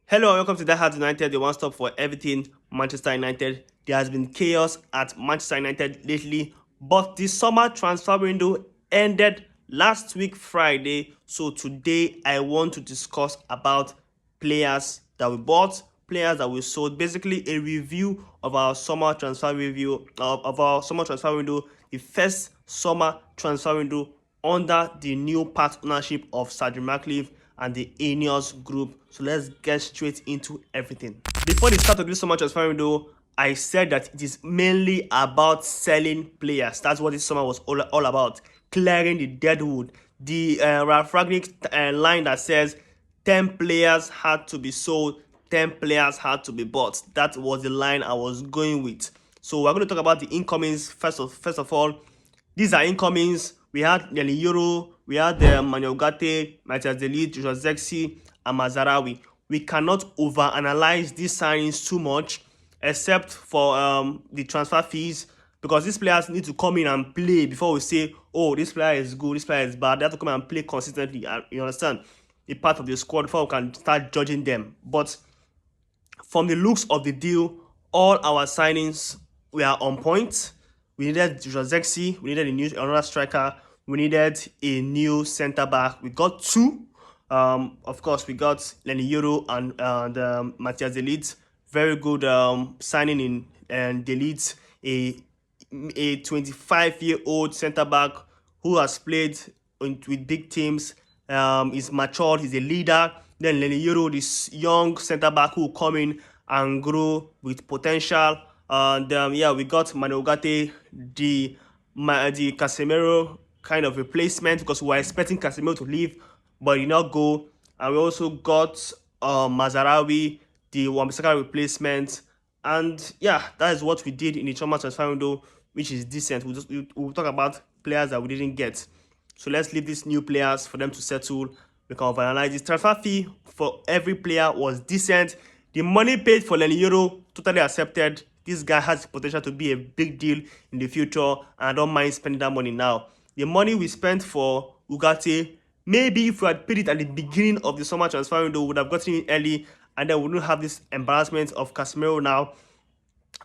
Hello and welcome to Die Hard United, the one stop for everything Manchester United. There has been chaos at Manchester United lately, but the summer transfer window ended last week Friday. So today I want to discuss about players that we bought, players that we sold, basically a review of our summer transfer review of our summer transfer window, the first summer transfer window under the new part ownership of Sir Jim Ratcliffe and the INEOS group. So let's get straight into everything. Before the start of this summer transfer window, I said that it is mainly about selling players. That's what this summer was all about. Clearing the dead wood. The Ralph Ragnick line that says 10 players had to be sold, 10 players had to be bought. That was the line I was going with. So we're going to talk about the incomings first of all. These are incomings. We had Yoro, we had Mazraoui Ugarte, Ligt, Zirkzee, and Mazraoui. We cannot overanalyze these signings too much, except for the transfer fees, because these players need to come in and play before we say, oh, this player is good, this player is bad. They have to come and play consistently. You understand? A part of the squad before we can start judging them. But from the looks of the deal, all our signings were on point. We needed Zirkzee, we needed another striker, we needed a new centre back. We got two. Of course, we got Yoro and Matthias de Ligt. Very good signing in de Ligt, a 25-year-old centre back who has played with big teams. He's matured, he's a leader. Then Yoro, this young centre back who will come in and grow with potential. And yeah, we got Mazraoui Ugarte, the Casemiro kind of replacement, because we were expecting Casemiro to leave, but he did not go. And we also got Mazraoui, the Wan-Bissaka replacement. And yeah, that is what we did in the summer transfer window, which is decent. We'll talk about players that we didn't get. So let's leave these new players for them to settle. We can overanalyze. The transfer fee for every player was decent. The money paid for Yoro, totally accepted. This guy has the potential to be a big deal in the future, and I don't mind spending that money now. The money we spent for Ugarte, maybe if we had paid it at the beginning of the summer transfer window, we would have gotten it early, and then we wouldn't have this embarrassment of Casemiro now.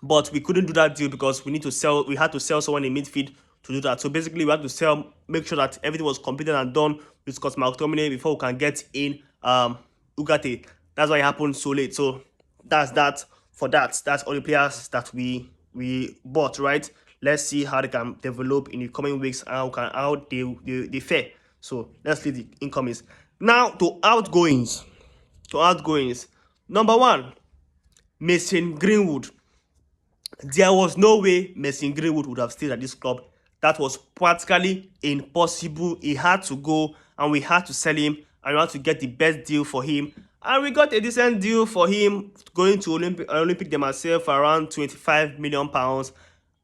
But we couldn't do that deal because we had to sell someone in midfield to do that. So basically, we had to make sure that everything was completed and done with Scott McTominay before we can get in Ugarte. That's why it happened so late. So that's that for that. That's all the players that we bought, right? Let's see how they can develop in the coming weeks and how they fare. So let's leave the incomings. Now to outgoings. Number one, Mason Greenwood. There was no way Mason Greenwood would have stayed at this club. That was practically impossible. He had to go, and we had to sell him, and we had to get the best deal for him. And we got a decent deal for him, going to Olympique de Marseille for around £25 million.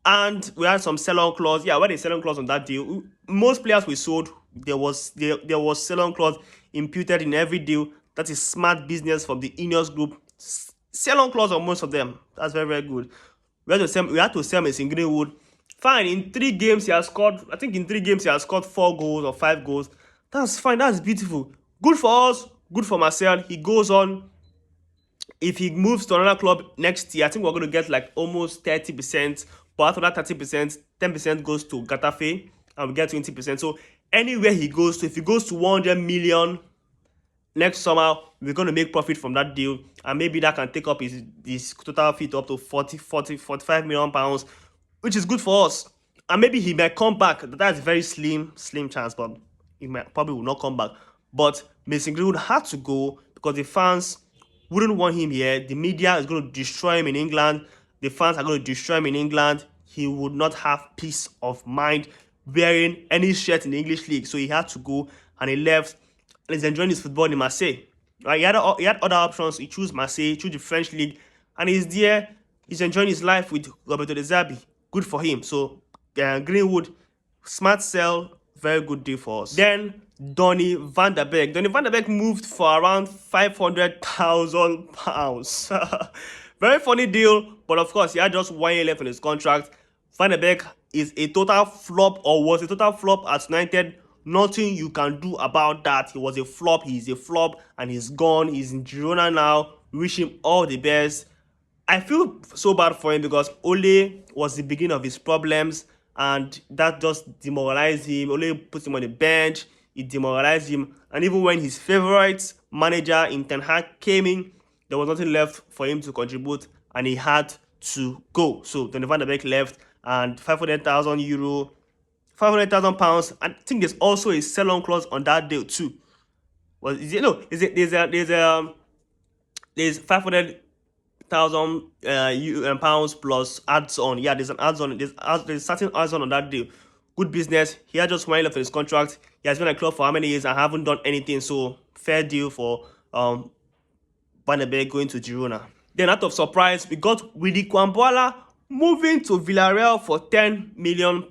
And we had some sell-on clause. Yeah, we had a sell-on clause on that deal. Most players we sold, there was sell-on clause imputed in every deal. That is smart business from the INEOS group. Sell-on clause on most of them. That's very, very good. We had to sell Mason Greenwood. Fine, in 3 games he has scored, I think in 3 games he has scored 4 goals or 5 goals. That's fine, that's beautiful. Good for us, good for Marcel. He goes on. If he moves to another club next year, I think we're going to get like almost 30%. But after that 30%, 10% goes to Getafe, and we get 20%. So anywhere he goes to, if he goes to 100 million next summer, we're going to make profit from that deal, and maybe that can take up his total fee to up to 45 million pounds, which is good for us. And maybe he might come back. That's a very slim chance, but he probably will not come back. But Mason Greenwood had to go because the fans wouldn't want him here. The media is going to destroy him in England. The fans are going to destroy him in England. He would not have peace of mind wearing any shirt in the English league. So he had to go, and he left, and he's enjoying his football in Marseille. Right? He had other options. He chose Marseille, chose the French league, and he's there. He's enjoying his life with Roberto De Zerbi. Good for him. So Greenwood, smart sell, very good deal for us. Then Donny van der Beek. Donny van der Beek moved for around £500,000. Very funny deal, but of course, he had just 1 year left on his contract. Van der Beek is a total flop, or was a total flop at United. Nothing you can do about that. He was a flop, he's a flop, and he's gone. He's in Girona now. We wish him all the best. I feel so bad for him because Ole was the beginning of his problems, and that just demoralized him. Ole put him on the bench, it demoralized him, and even when his favorite manager in Ten Hag came in, there was nothing left for him to contribute, and he had to go. So Donny van de Beek left, and €500,000, £500,000. I think there's also a sell-on clause on that deal too. Well, is it no? Is it there's 500,000 pounds plus adds on. Yeah, there's an adds on. There's certain adds on that deal. Good business. He had just one left in his contract. He has been at the club for how many years and haven't done anything. So fair deal for Van de Beek going to Girona. Then out of surprise, we got Willy Kwambala moving to Villarreal for £10 million.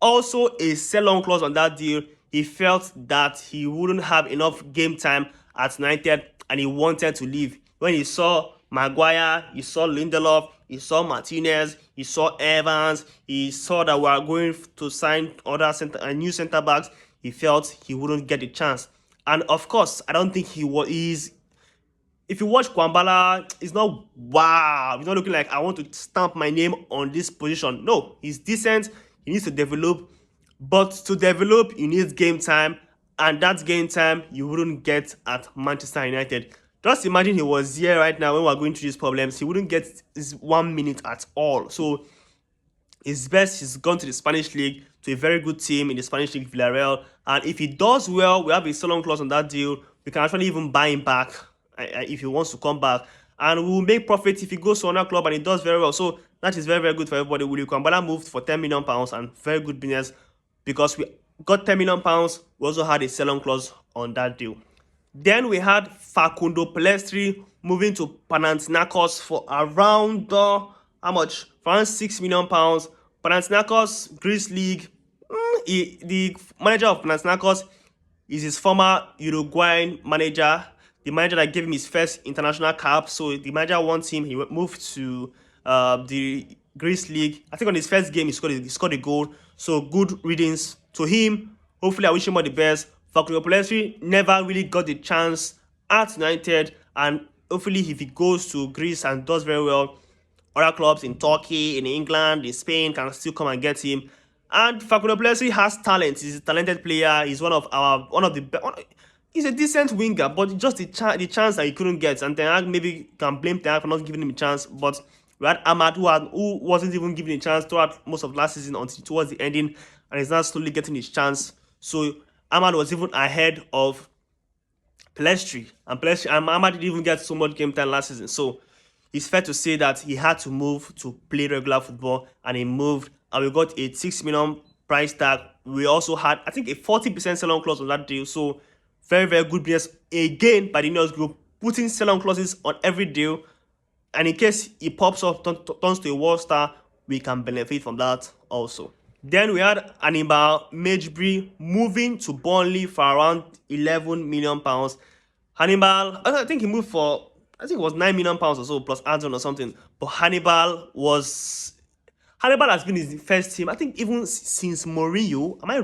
Also a sell-on clause on that deal. He felt that he wouldn't have enough game time at United and he wanted to leave. When he saw Maguire, he saw Lindelof, he saw Martinez, he saw Evans, he saw that we are going to sign other new centre backs, he felt he wouldn't get the chance. And of course, I don't think he's. If you watch Kwambala, it's not wow. He's not looking like I want to stamp my name on this position. No, he's decent. He needs to develop. But to develop, you need game time. And that game time, you wouldn't get at Manchester United. Just imagine he was here right now when we're going through these problems. He wouldn't get this 1 minute at all. So it's best he's gone to the Spanish League, to a very good team in the Spanish League, Villarreal. And if he does well, we have a sell-on clause on that deal. We can actually even buy him back if he wants to come back. And we will make profit if he goes to another club and he does very well. So that is very, very good for everybody. Willy Kwambala moved for £10 million and very good business because we got £10 million. We also had a sell-on clause on that deal. Then we had Facundo Pellistri moving to Panathinaikos for around how much? For around £6 million. Panathinaikos, Greece League. The manager of Panathinaikos is his former Uruguayan manager, the manager that gave him his first international cap. So the manager wants him. He moved to the Greece League. I think on his first game he scored a goal. So good readings to him. Hopefully, I wish him all the best. Facundo Pellistri never really got the chance at United, and hopefully if he goes to Greece and does very well, other clubs in Turkey, in England, in Spain can still come and get him. And Facundo Pellistri has talent. He's a talented player. He's he's a decent winger, but just the chance that he couldn't get. And Ten Hag maybe can blame Ten Hag for not giving him a chance. But we had Ahmad who wasn't even given a chance throughout most of last season until towards the ending, and he's now slowly getting his chance. So Ahmad was even ahead of Pellistri, and Ahmad didn't even get so much game time last season. So it's fair to say that he had to move to play regular football, and he moved, and we got a £6 million price tag. We also had, I think, a 40% sell-on clause on that deal. So very, very good business again by the INEOS group, putting sell-on clauses on every deal, and in case it pops up, turns to a world star, we can benefit from that also. Then we had Hannibal Mejbri moving to Burnley for around £11 million. Hannibal, I think he moved for, I think it was £9 million or so plus add-on or something. But Hannibal has been his first team, I think, even since Mourinho. Am I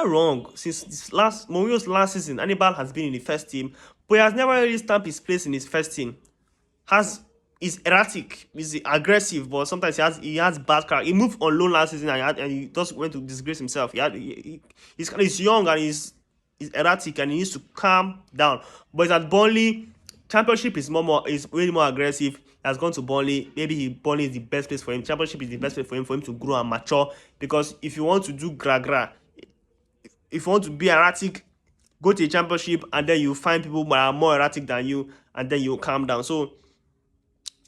wrong? Since Mourinho's last season, Hannibal has been in the first team, but he has never really stamped his place in his first team. He's erratic, he's aggressive, but sometimes he has bad character. He moved on loan last season and he just went to disgrace himself. He's young and he's erratic and he needs to calm down. But he's at Burnley. Championship is way more aggressive. He has gone to Burnley. Maybe Burnley is the best place for him. Championship is the best place for him to grow and mature. Because if you want to do gra, if you want to be erratic, go to a championship and then you find people that are more erratic than you and then you calm down. So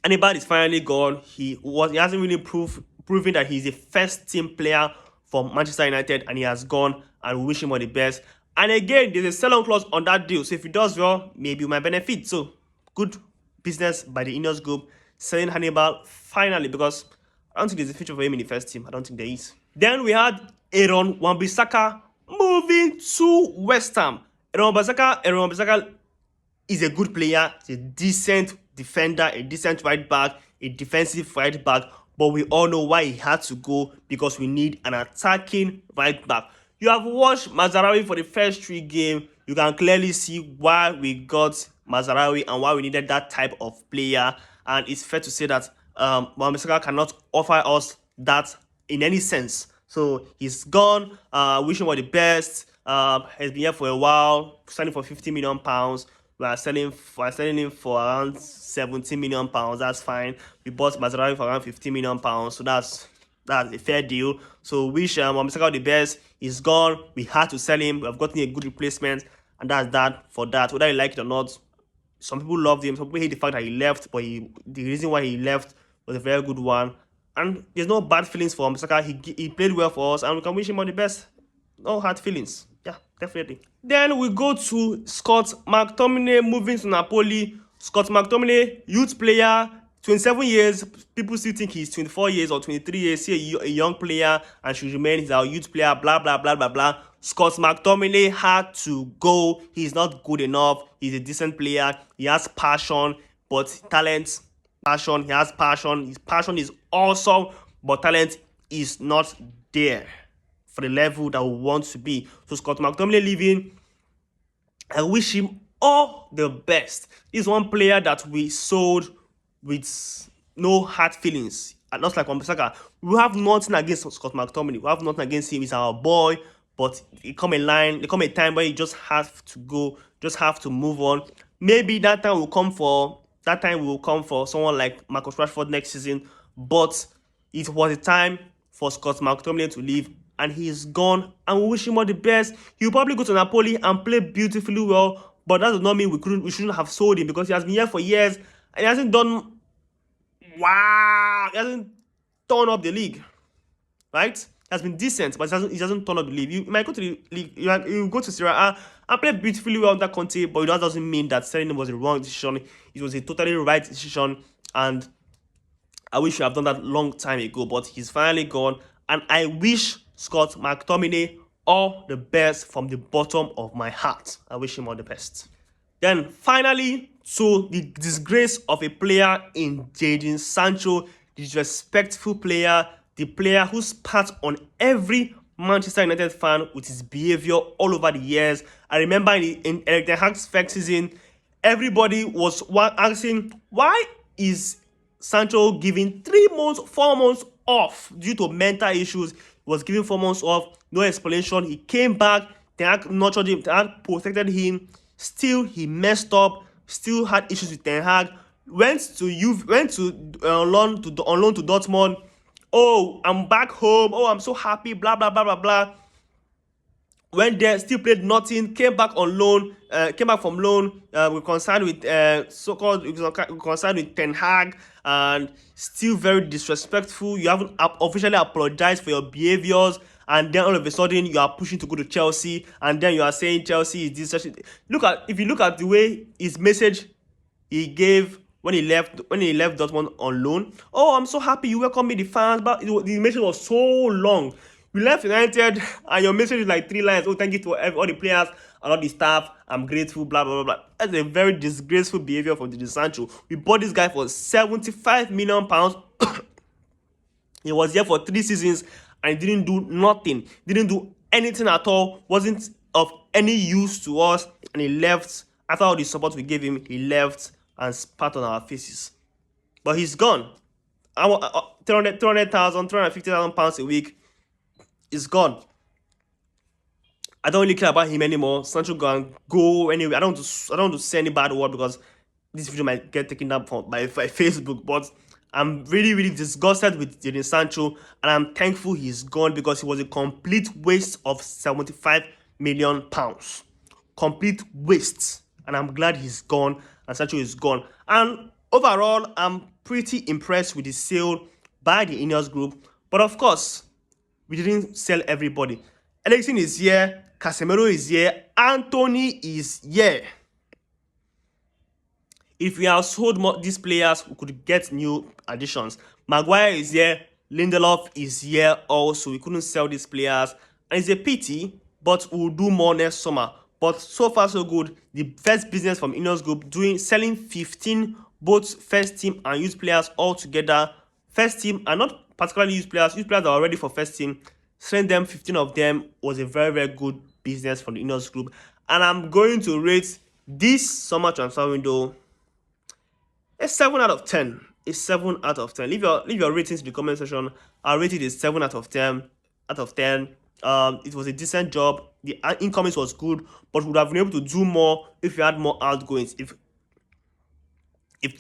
Hannibal is finally gone. He hasn't really proven that he's a first team player for Manchester United, and he has gone, and we wish him all the best. And again, there's a sell-on clause on that deal. So if he does well, maybe you might benefit. So good business by the INEOS group selling Hannibal finally, because I don't think there's a future for him in the first team. I don't think there is. Then we had Aaron Wan-Bissaka moving to West Ham. Aaron Wan-Bissaka is a good player. He's a decent defender, a decent right back, a defensive right back, but we all know why he had to go, because we need an attacking right back. You have watched Mazraoui for the first 3 games. You can clearly see why we got Mazraoui and why we needed that type of player. And it's fair to say that Mohamed Salah cannot offer us that in any sense. So he's gone. Wish him all the best. He's been here for a while, selling for £50 million. We are selling him for around £17 million. That's fine. We bought Mazraoui for around £50 million. So that's a fair deal. So wish Mohamed Salah the best. He's gone. We had to sell him. We have gotten a good replacement, and that's that for that. Whether you like it or not, some people loved him. Some people hate the fact that he left, but the reason why he left was a very good one. And there's no bad feelings for Mohamed Salah. He played well for us, and we can wish him all the best. No hard feelings. Yeah, definitely. Then we go to Scott McTominay moving to Napoli. Scott McTominay, youth player, 27 years. People still think he's 24 years or 23 years. See a young player and should remain. He's our youth player. Blah blah blah blah blah. Scott McTominay had to go. He's not good enough. He's a decent player. He has passion, but talent. Passion. He has passion. His passion is awesome, but talent is not there for the level that we want to be. So Scott McTominay leaving, I wish him all the best. He's one player that we sold with no hard feelings. And not like Wan-Bissaka. We have nothing against Scott McTominay. We have nothing against him. He's our boy. But there come a time where you just have to go, just have to move on. Maybe that time will come for someone like Marcus Rashford next season. But it was a time for Scott McTominay to leave, and he's gone. And we wish him all the best. He'll probably go to Napoli and play beautifully well. But that does not mean we shouldn't have sold him, because he has been here for years and he hasn't done. Wow, he hasn't torn up the league, right? He has been decent, but he hasn't torn up the league. You might go to the league, you go to Serie A and play beautifully well under Conte, but that doesn't mean that selling him was the wrong decision. It was a totally right decision, and I wish we have done that long time ago. But he's finally gone, and I wish Scott McTominay all the best from the bottom of my heart. I wish him all the best. Then finally, to the disgrace of a player in Jadon Sancho, the disrespectful player, the player who spat on every Manchester United fan with his behavior all over the years. I remember in Erik ten Hag's first season, everybody was asking, why is Sancho giving 3 months, 4 months off due to mental issues? He was given 4 months off, no explanation. He came back, Ten Hag nurtured him, Ten Hag protected him. Still, he messed up. Still had issues with Ten Hag. Went on loan to Dortmund. Oh, I'm back home. Oh, I'm so happy. Blah blah blah blah blah. Went there, still played nothing. Came back on loan. Came back from loan. We concerned with concerned with Ten Hag, and still very disrespectful. You haven't officially apologized for your behaviors. And then all of a sudden you are pushing to go to Chelsea, and then you are saying Chelsea is this. If you look at the way his message he gave when he left Dortmund on loan. Oh, I'm so happy you welcome me, the fans. But the message was so long. We left United, and your message is like 3 lines. Oh, thank you to all the players and all the staff. I'm grateful. Blah blah blah blah. That's a very disgraceful behavior from Jadon Sancho. We bought this guy for £75 million. He was here for 3 seasons. And he didn't do nothing. Didn't do anything at all. Wasn't of any use to us. And he left. After all the support we gave him, he left and spat on our faces. But he's gone. 350,000 pounds a week. He's gone. I don't really care about him anymore. Sancho can go anyway. I don't want to say any bad word, because this video might get taken down by Facebook. But I'm really, really disgusted with Jadon Sancho, and I'm thankful he's gone, because he was a complete waste of £75 million. Complete waste. And I'm glad he's gone, and Sancho is gone. And overall, I'm pretty impressed with the sale by the INEOS group. But of course, we didn't sell everybody. Eriksen is here, Casemiro is here, Anthony is here. If we had sold these players, we could get new additions. Maguire is here. Lindelof is here also. We couldn't sell these players. And it's a pity, but we'll do more next summer. But so far, so good. The first business from INEOS Group, selling 15 both first team and youth players all together. First team, and not particularly youth players. Youth players that are ready for first team. Selling them, 15 of them, was a very, very good business from the INEOS Group. And I'm going to rate This summer transfer window, a 7 out of 10. A 7 out of 10. Leave your ratings in the comment section. Our rating is 7 out of 10. Out of 10. It was a decent job. The incomings was good, but would have been able to do more if we had more outgoings. If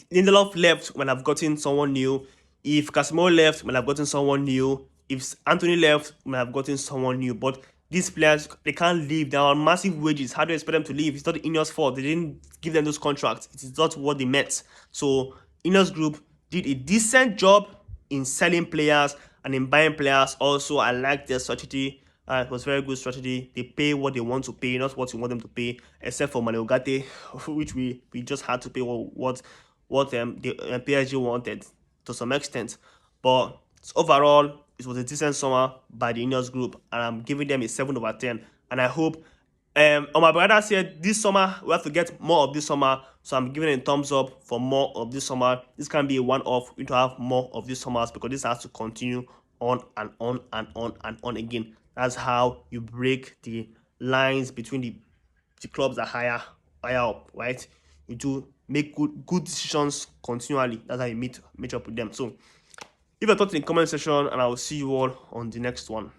Lindelof left, when I've gotten someone new. If Casemiro left, when I've gotten someone new. If Anthony left, when I've gotten someone new. But these players, they can't leave. They are on massive wages. How do you expect them to leave? It's not the INEOS fault. They didn't give them those contracts. It is not what they meant. So INEOS Group did a decent job in selling players and in buying players. Also, I like their strategy. It was very good strategy. They pay what they want to pay, not what you want them to pay, except for Mazraoui Ugarte, which we just had to pay what the PSG wanted to some extent. But overall, it was a decent summer by the INEOS Group, and I'm giving them a 7 over 10. And I hope, my brother said this summer we have to get more of this summer, so I'm giving a thumbs up for more of this summer. This can be a one-off. We need to have more of these summers because this has to continue on and on and on and on again. That's how you break the lines between the clubs that higher up, right? You do make good decisions continually. That's how you meet up with them. So leave your thoughts in the comment section, and I will see you all on the next one.